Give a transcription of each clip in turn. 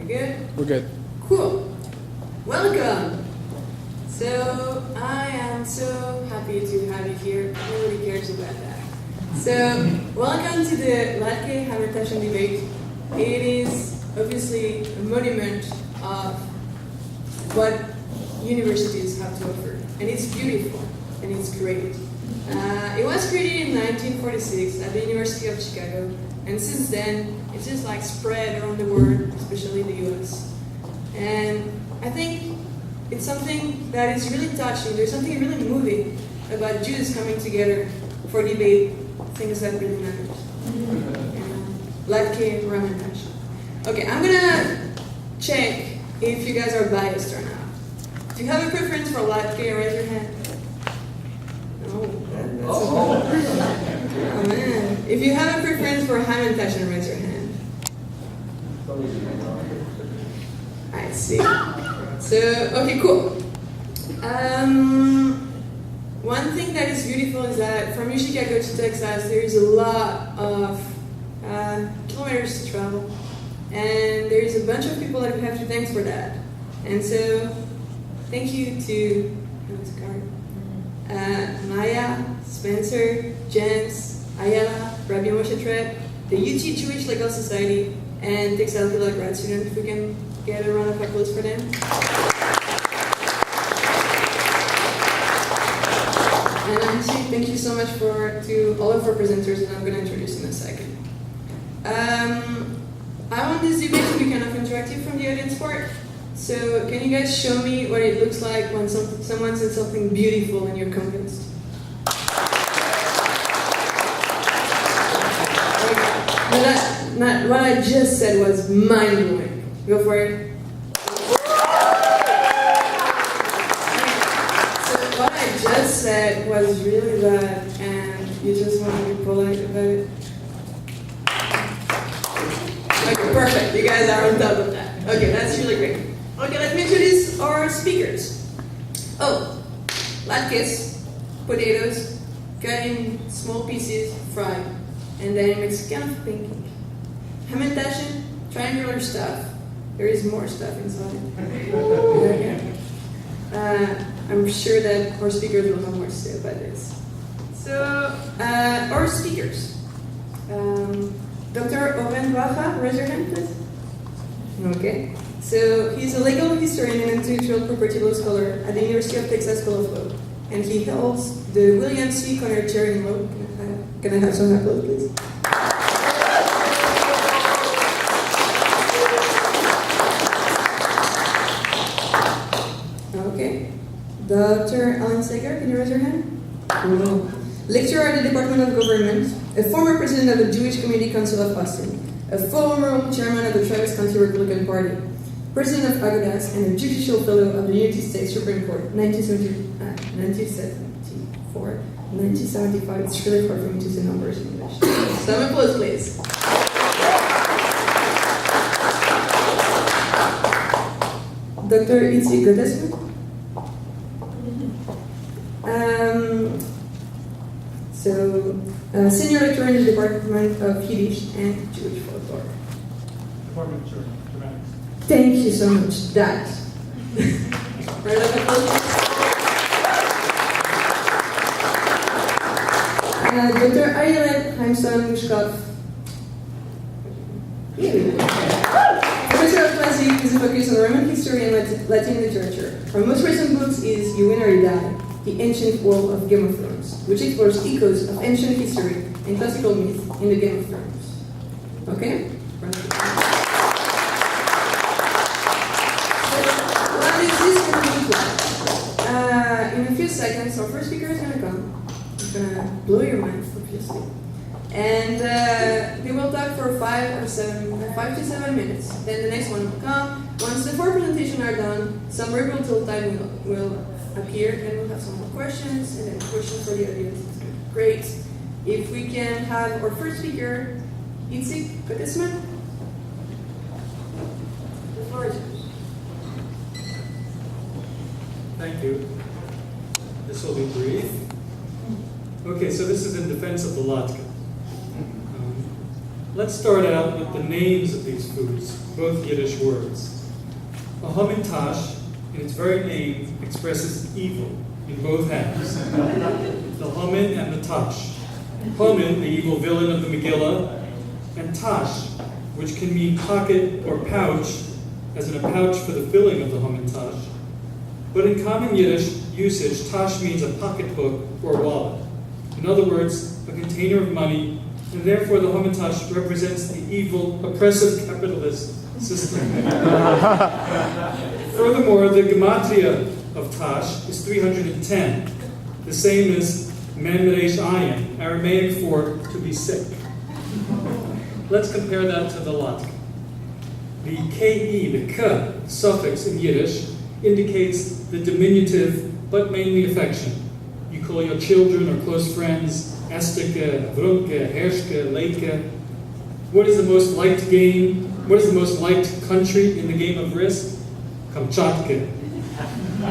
We good? We're good. Cool. Welcome. So I am so happy to have you here. Nobody cares about that. So welcome to the Latke Hamentashen debate. It is obviously a monument of what universities have to offer, and it's beautiful and it's great. It was created in 1946 at the University of Chicago, and since then it's just like spread around the world, especially in the US. And I think it's something that is really touching. There's something really moving about Jews coming together for debate, things that really matter. Latke Hamentashen. Okay, I'm gonna check if you guys are biased or not. Do you have a preference for Latke? Raise your hand. No, oh man. If you have a preference for Hamentashen, raise your hand. I see. So, okay, cool. One thing that is beautiful is that from Chicago to Texas, there is a lot of kilometers to travel. And there is a bunch of people that we have to thank for that. And so, thank you to Maya, Spencer, James, Ayala, Rabbi Moshe Tret, the UT Jewish Legal Society, and Texas Hillel Grad student. If we can get a round of applause for them. And actually, thank you so much to all of our presenters that I'm going to introduce in a second. I want this debate to be kind of interactive from the audience part. So can you guys show me what it looks like when someone says something beautiful and you're convinced? What I just said was mind-blowing. Go for it. So what I just said was really bad, and you just want to be polite about it. Okay, perfect. You guys are on top of that. Okay, that's really great. Okay, let me introduce our speakers. Oh, latkes, potatoes, cut in small pieces, fried, and then mixed kind of pinky. Hamentashen, triangular stuff. There is more stuff inside. Okay. I'm sure that our speakers will have more to say about this. So, our speakers. Dr. Oren Bracha, raise your hand, please. Okay. So he's a legal historian and intellectual property law scholar at the University of Texas School of Law, and he holds the William C. Conner Chair in Law. Can I have some applause, please? Okay. Dr. Alan Sager, can you raise your hand? No. Lecturer at the Department of Government, a former president of the Jewish Community Council of Austin, a former chairman of the Travis County Republican Party, president of Agudas, and a judicial fellow of the United States Supreme Court, 1974, 1975. It's really hard for me to say numbers in English. Some applause, please. Dr. Itzik Gottesman. Senior lecturer in the Department of Yiddish and Jewish Folklore. Department of Germanic. Thank you so much. That. Right up Dr. Ayelet, Haimson, Lushkov. Professor of Classics is focused on Roman history and Latin literature. Her most recent books is You Win or You Die, The Ancient World of Game of Thrones, which explores echoes of ancient history and classical myth in the Game of Thrones. Okay? In a few seconds, our first speaker is going to come. He's going to blow your mind, obviously. And they will talk for 5 to 7 minutes. Then the next one will come. Once the 4 presentations are done, some rebuttal time will appear, and we'll have some more questions, and then questions for the audience. Great. If we can have our first speaker, Itzik, Gottesman. The floor is yours. Thank you. This will be brief. Okay, so this is in defense of the Latke. Let's start out with the names of these foods, both Yiddish words. A Hamentashen, in its very name, expresses evil in both halves. The Haman and the Tash. Haman, the evil villain of the Megillah, and Tash, which can mean pocket or pouch, as in a pouch for the filling of the Hamentashen. But in common Yiddish usage, Tash means a pocketbook or wallet. In other words, a container of money, and therefore the Hamentashen represents the evil, oppressive capitalist system. Furthermore, the gematria of Tash is 310, the same as Memresh Ayin, Aramaic for to be sick. Let's compare that to the Latke. The ke, the k suffix in Yiddish, indicates the diminutive but mainly affection. You call your children or close friends Estike, Vrunke, Hershke, Leike. What is the most liked game? What is the most liked country in the game of Risk? Kamchatka.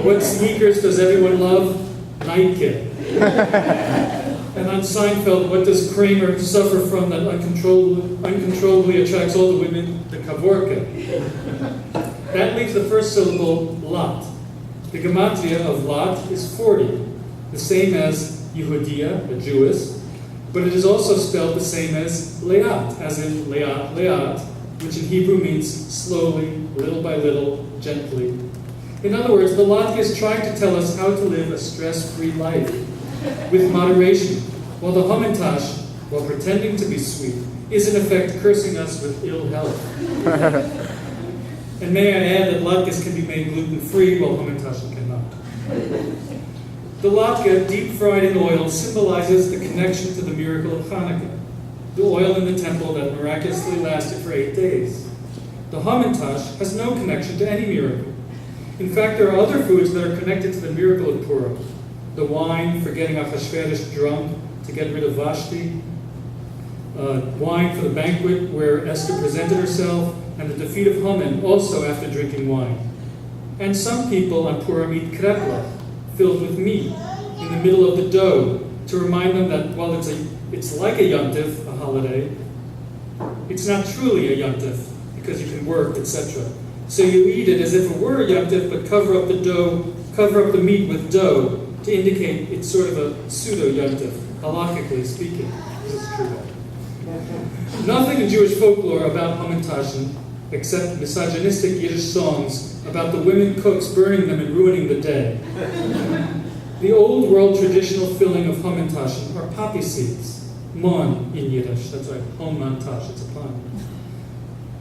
What sneakers does everyone love? Nike. And on Seinfeld, what does Kramer suffer from that uncontrollably attracts all the women? The kavorka. That leaves the first syllable, lot. The gematria of lot is 40, the same as Yehudia, a Jewess, but it is also spelled the same as leat, as in leat, which in Hebrew means slowly, little by little, gently. In other words, the Latke is trying to tell us how to live a stress-free life with moderation, while the Hamentashen, while pretending to be sweet, is in effect cursing us with ill health. And may I add that latkes can be made gluten-free, while Hamentashen cannot. The latke, deep fried in oil, symbolizes the connection to the miracle of Hanukkah, the oil in the temple that miraculously lasted for 8 days. The Hamentashen has no connection to any miracle. In fact, there are other foods that are connected to the miracle of Purim. The wine for getting Achashverosh drunk to get rid of Vashti, wine for the banquet where Esther presented herself, and the defeat of Haman also after drinking wine. And some people on Purim eat krepla, filled with meat, in the middle of the dough, to remind them that while it's like a yontif, a holiday, it's not truly a yontif, because you can work, etc. So you eat it as if it were a yontif, but cover up the dough, cover up the meat with dough, to indicate it's sort of a pseudo-yontif, halakhically speaking. This is true. Nothing in Jewish folklore about Hamentashen, except misogynistic Yiddish songs about the women cooks burning them and ruining the day. The old world traditional filling of Hamentashen are poppy seeds, mon in Yiddish. That's right, Homantash, it's a pun.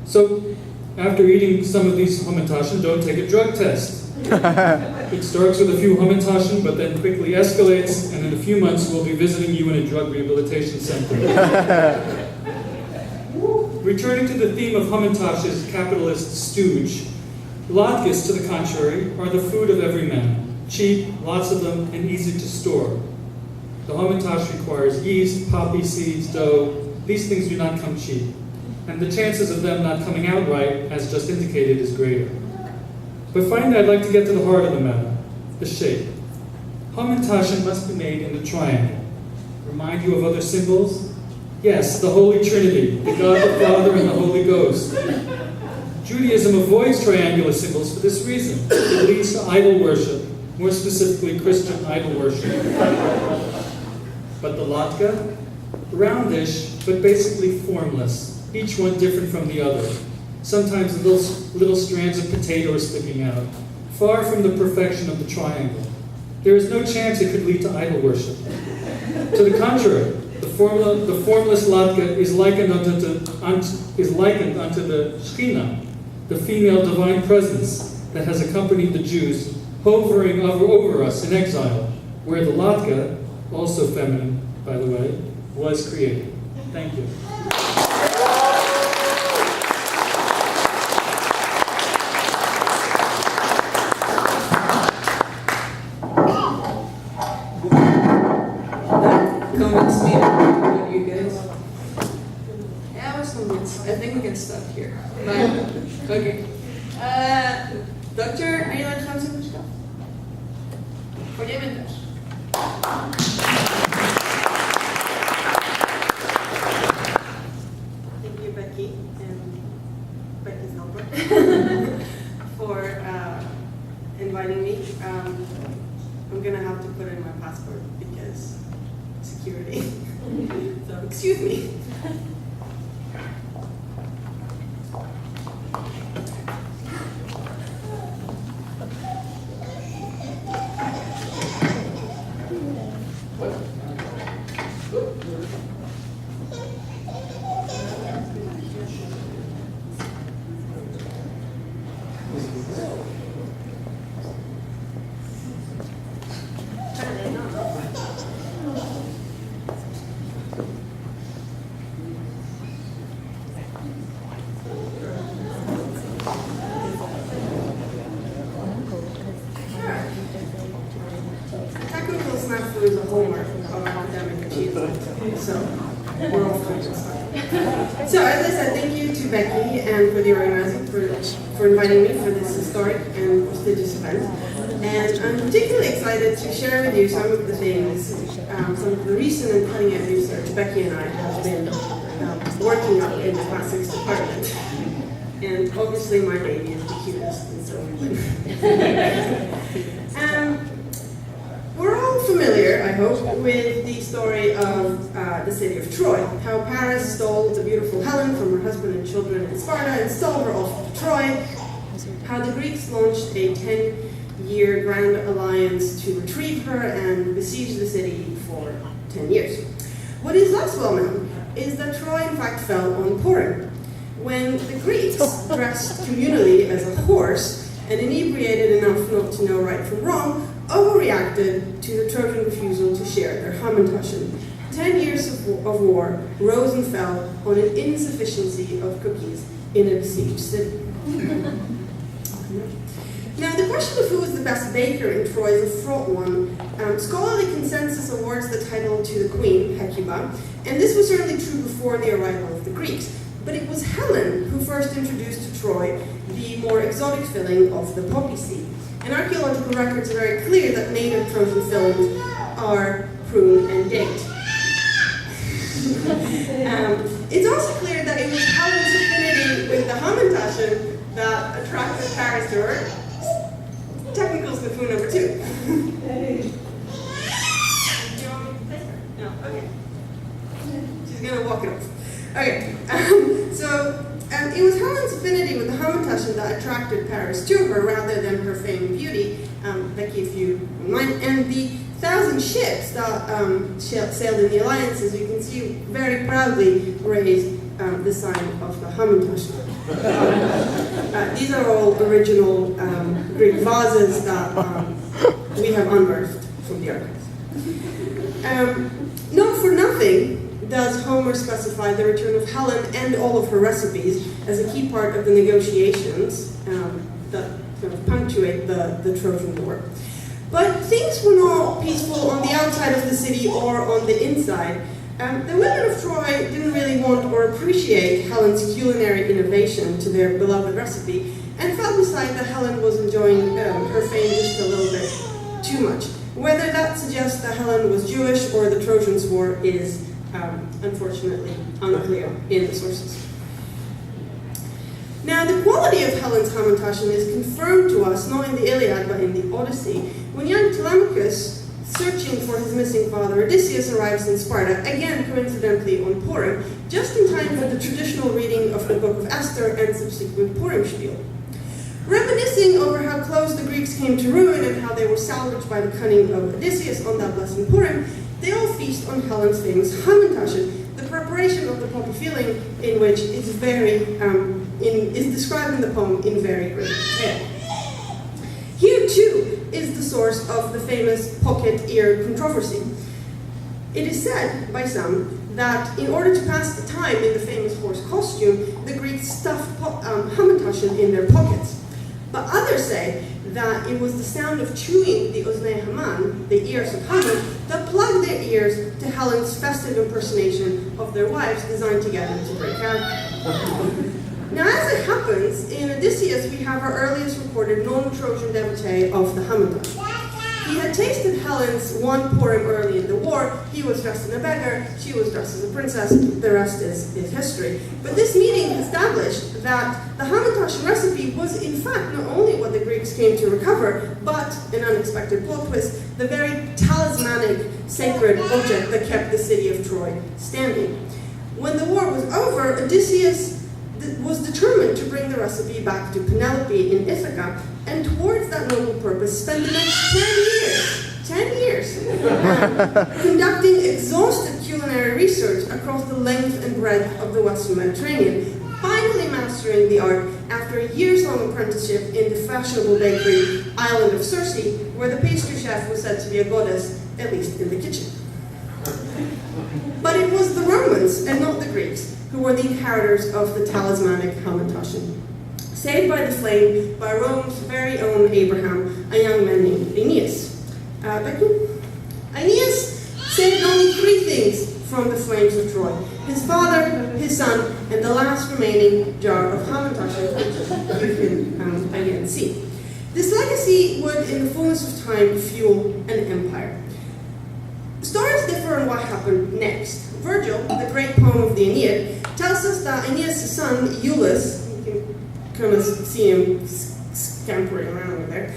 So, after eating some of these Hamentashen, don't take a drug test. It starts with a few Hamentashen, but then quickly escalates, and in a few months we'll be visiting you in a drug rehabilitation center. Returning to the theme of Hamentashen's capitalist stooge, latkes, to the contrary, are the food of every man. Cheap, lots of them, and easy to store. The Hamentashen requires yeast, poppy seeds, dough. These things do not come cheap. And the chances of them not coming out right, as just indicated, is greater. But finally, I'd like to get to the heart of the matter, the shape. Hamentashen must be made in a triangle. Remind you of other symbols? Yes, the Holy Trinity, the God the Father and the Holy Ghost. Judaism avoids triangular symbols for this reason. It leads to idol worship, more specifically Christian idol worship. But the latke? Roundish, but basically formless, each one different from the other. Sometimes little strands of potato are sticking out, far from the perfection of the triangle. There is no chance it could lead to idol worship. To the contrary, the formless latke is likened unto the Shekhinah, the female divine presence that has accompanied the Jews, hovering over us in exile, where the latke, also feminine, by the way, was created. Thank you. I think we can stop here. Okay. Doctor, are you allowed to have some Lushkov? For you and Becky's helper, for inviting me. I'm gonna have to put in my passport because security. So excuse me. Is a hallmark of academic achievement, so we're all fine. So as I said, thank you to Becky and for the organizing for inviting me for this historic and prestigious event. And I'm particularly excited to share with you some of the things, some of the recent and cutting-edge research Becky and I have been working on in the classics department. And obviously my baby is the cutest, and so we're all familiar, I hope, with the story of the city of Troy, how Paris stole the beautiful Helen from her husband and children in Sparta and stole her off to Troy, how the Greeks launched a 10-year grand alliance to retrieve her and besiege the city for 10 years. What is less well known is that Troy in fact fell on Purim, when the Greeks, dressed communally as a horse and inebriated enough not to know right from wrong, overreacted to the Trojan refusal to share their Hamentashen. 10 years of war rose and fell on an insufficiency of cookies in a besieged city. Now, the question of who was the best baker in Troy is a fraught one. Scholarly consensus awards the title to the queen, Hecuba, and this was certainly true before the arrival of the Greeks. But it was Helen who first introduced to Troy the more exotic filling of the poppy seed. And archaeological records are very clear that native Trojan fillings are prune and date. It's also clear that it was Helen's affinity with the Hamentashen that attracted Paris to her. Technical snafu number 2. Do you want me to place her? No, okay. She's gonna walk it off. Okay, it was Helen's affinity with the Hamentashen that attracted Paris to her rather than her fame and beauty, Becky, if you mind, and the 1,000 ships that sailed in the alliances, you can see very proudly raised the sign of the Hamentashen. These are all original Greek vases that we have unearthed from the archives. Not for nothing does Homer specify the return of Helen and all of her recipes as a key part of the negotiations that kind of punctuate the Trojan War. But things were not peaceful on the outside of the city or on the inside. The women of Troy didn't really want or appreciate Helen's culinary innovation to their beloved recipe and felt beside that Helen was enjoying her fame just a little bit too much. Whether that suggests that Helen was Jewish or the Trojans' War is unfortunately unclear in the sources. Now, the quality of Helen's Hamentashen is confirmed to us not in the Iliad but in the Odyssey, when young Telemachus, searching for his missing father Odysseus, arrives in Sparta, again coincidentally on Purim, just in time for the traditional reading of the Book of Esther and subsequent Purim spiel. Reminiscing over how close the Greeks came to ruin and how they were salvaged by the cunning of Odysseus on that blessed Purim, they all feast on Helen's famous Hamentashen, the preparation of the poppy filling, in which is described in the poem in very great detail. Here, too, is the source of the famous pocket ear controversy. It is said by some that in order to pass the time in the famous horse costume, the Greeks stuffed Hamentashen in their pockets. But others say that it was the sound of chewing the Oznei Haman, the ears of Haman, that plugged their ears to Helen's festive impersonation of their wives designed to get them to break character. Now, as it happens, in Odysseus we have our earliest recorded non-Trojan devotee of the Hamentashen. He had tasted Helen's one Purim early in the war. He was dressed as a beggar, she was dressed as a princess. The rest is history. But this meeting established that the Hamentashen recipe was in fact not only what the Greeks came to recover, but, an unexpected plot twist, the very talismanic sacred object that kept the city of Troy standing. When the war was over, Odysseus was determined to bring the recipe back to Penelope in Ithaca, and towards that noble purpose spent the next 10 years, conducting exhaustive culinary research across the length and breadth of the Western Mediterranean, finally mastering the art after a years-long apprenticeship in the fashionable bakery island of Circe, where the pastry chef was said to be a goddess, at least in the kitchen. But it was the Romans, and not the Greeks, who were the inheritors of the talismanic Hamentashen. Saved by the flame by Rome's very own Abraham, a young man named Aeneas. Aeneas saved only 3 things from the flames of Troy: his father, his son, and the last remaining jar of Hamentashen, which you can again see. This legacy would, in the fullness of time, fuel an empire. Stories differ on what happened next. Virgil, the great poem of the Aeneid, tells us that Aeneas' son, Iulus, you can kind of see him scampering around over there,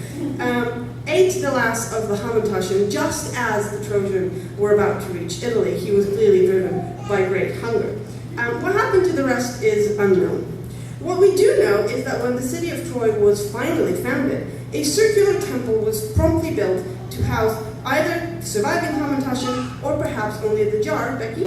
ate the last of the Hamentashen just as the Trojans were about to reach Italy. He was clearly driven by great hunger. What happened to the rest is unknown. What we do know is that when the city of Troy was finally founded, a circular temple was promptly built to house either the surviving Hamentashen or perhaps only the jar, Becky,